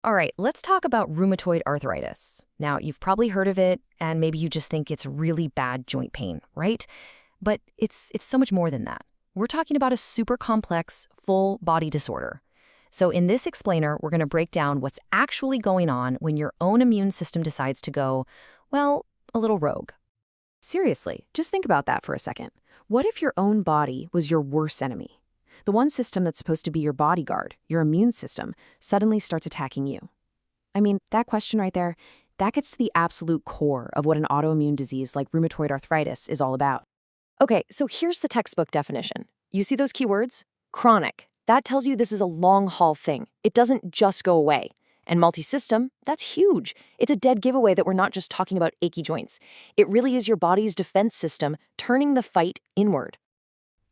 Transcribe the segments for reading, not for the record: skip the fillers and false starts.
All right, let's talk about rheumatoid arthritis. Now, you've probably heard of it, and maybe you just think it's really bad joint pain, right? But it's so much more than that. We're talking about a super complex, full body disorder. So in this explainer, we're going to break down what's actually going on when your own immune system decides to go, well, a little rogue. Seriously, just think about that for a second. What if your own body was your worst enemy? The one system that's supposed to be your bodyguard, your immune system, suddenly starts attacking you. I mean, that question right there, that gets to the absolute core of what an autoimmune disease like rheumatoid arthritis is all about. Okay, so here's the textbook definition. You see those keywords? Chronic. That tells you this is a long-haul thing. It doesn't just go away. And multi-system, that's huge. It's a dead giveaway that we're not just talking about achy joints. It really is your body's defense system turning the fight inward.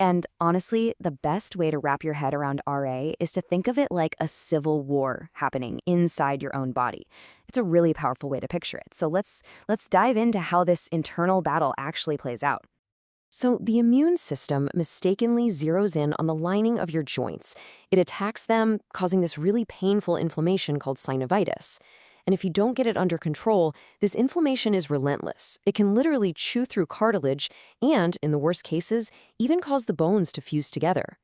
And honestly, the best way to wrap your head around RA is to think of it like a civil war happening inside your own body. It's a really powerful way to picture it. So let's dive into how this internal battle actually plays out. So the immune system mistakenly zeroes in on the lining of your joints. It attacks them, causing this really painful inflammation called synovitis. And if you don't get it under control, this inflammation is relentless. It can literally chew through cartilage and, in the worst cases, even cause the bones to fuse together.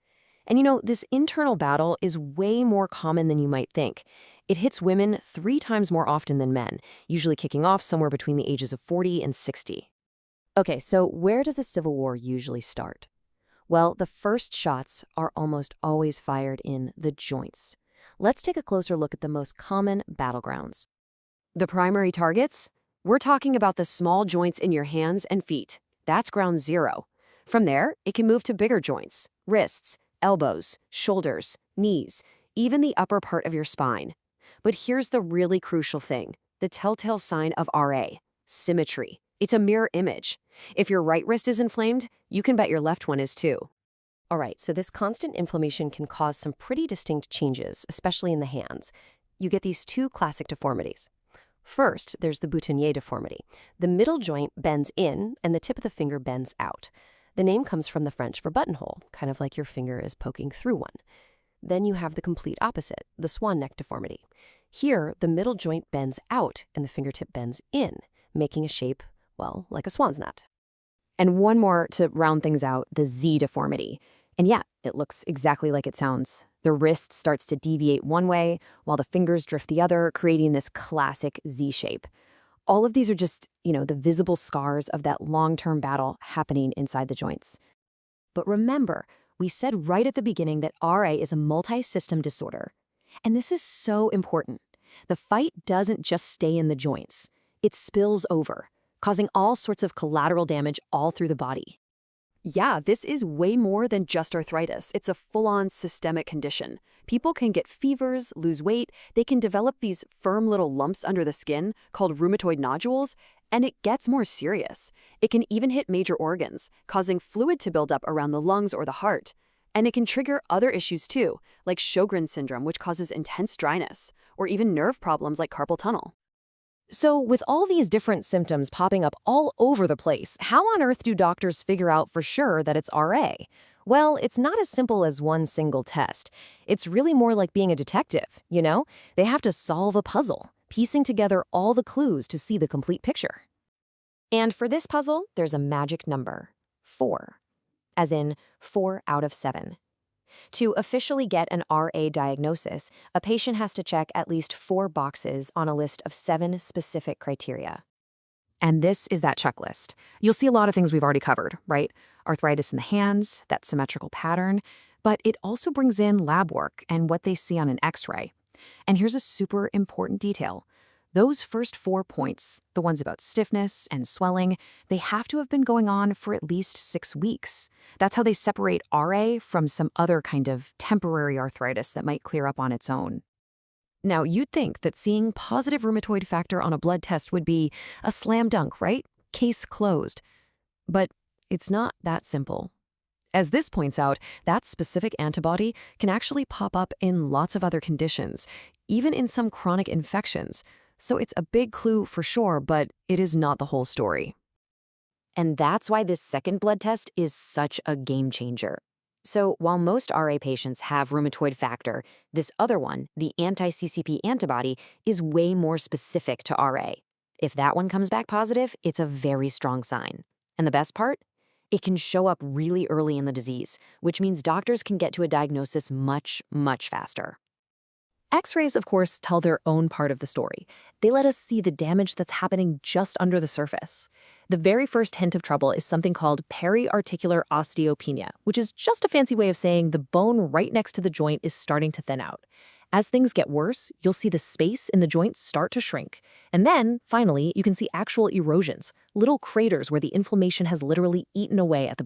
And this internal battle is way more common than you might think. It hits women 3 times more often than men, usually kicking off somewhere between the ages of 40 and 60. Okay, so where does the Civil War usually start? Well, the first shots are almost always fired in the joints. Let's take a closer look at the most common battlegrounds. The primary targets? We're talking about the small joints in your hands and feet. That's ground zero. From there, it can move to bigger joints, wrists, elbows, shoulders, knees, even the upper part of your spine. But here's the really crucial thing, the telltale sign of RA, symmetry. It's a mirror image. If your right wrist is inflamed, you can bet your left one is too. All right, so this constant inflammation can cause some pretty distinct changes, especially in the hands. You get these 2 classic deformities. First, there's the boutonniere deformity. The middle joint bends in and the tip of the finger bends out. The name comes from the French for buttonhole, kind of like your finger is poking through one. Then you have the complete opposite, the swan neck deformity. Here, the middle joint bends out and the fingertip bends in, making a shape, well, like a swan's net. And one more to round things out, the Z deformity. And yeah, it looks exactly like it sounds. The wrist starts to deviate one way, while the fingers drift the other, creating this classic Z shape. All of these are just, the visible scars of that long-term battle happening inside the joints. But remember, we said right at the beginning that RA is a multi-system disorder. And this is so important. The fight doesn't just stay in the joints. It spills over, causing all sorts of collateral damage all through the body. Yeah, this is way more than just arthritis. It's a full-on systemic condition. People can get fevers, lose weight, they can develop these firm little lumps under the skin called rheumatoid nodules, and it gets more serious. It can even hit major organs, causing fluid to build up around the lungs or the heart. And it can trigger other issues too, like Sjogren's syndrome, which causes intense dryness, or even nerve problems like carpal tunnel. So with all these different symptoms popping up all over the place, how on earth do doctors figure out for sure that it's RA? Well, it's not as simple as one single test. It's really more like being a detective, They have to solve a puzzle, piecing together all the clues to see the complete picture. And for this puzzle, there's a magic number, 4, as in 4 out of 7. To officially get an RA diagnosis, a patient has to check at least 4 boxes on a list of 7 specific criteria. And this is that checklist. You'll see a lot of things we've already covered, right? Arthritis in the hands, that symmetrical pattern, but it also brings in lab work and what they see on an X-ray. And here's a super important detail. Those first 4 points, the ones about stiffness and swelling, they have to have been going on for at least 6 weeks. That's how they separate RA from some other kind of temporary arthritis that might clear up on its own. Now, you'd think that seeing positive rheumatoid factor on a blood test would be a slam dunk, right? Case closed. But it's not that simple. As this points out, that specific antibody can actually pop up in lots of other conditions, even in some chronic infections. So it's a big clue for sure, but it is not the whole story. And that's why this second blood test is such a game changer. So, while most RA patients have rheumatoid factor, this other one, the anti-CCP antibody, is way more specific to RA. If that one comes back positive, it's a very strong sign. And the best part? It can show up really early in the disease, which means doctors can get to a diagnosis much, much faster. X-rays, of course, tell their own part of the story. They let us see the damage that's happening just under the surface. The very first hint of trouble is something called periarticular osteopenia, which is just a fancy way of saying the bone right next to the joint is starting to thin out. As things get worse, you'll see the space in the joint start to shrink. And then, finally, you can see actual erosions, little craters where the inflammation has literally eaten away at the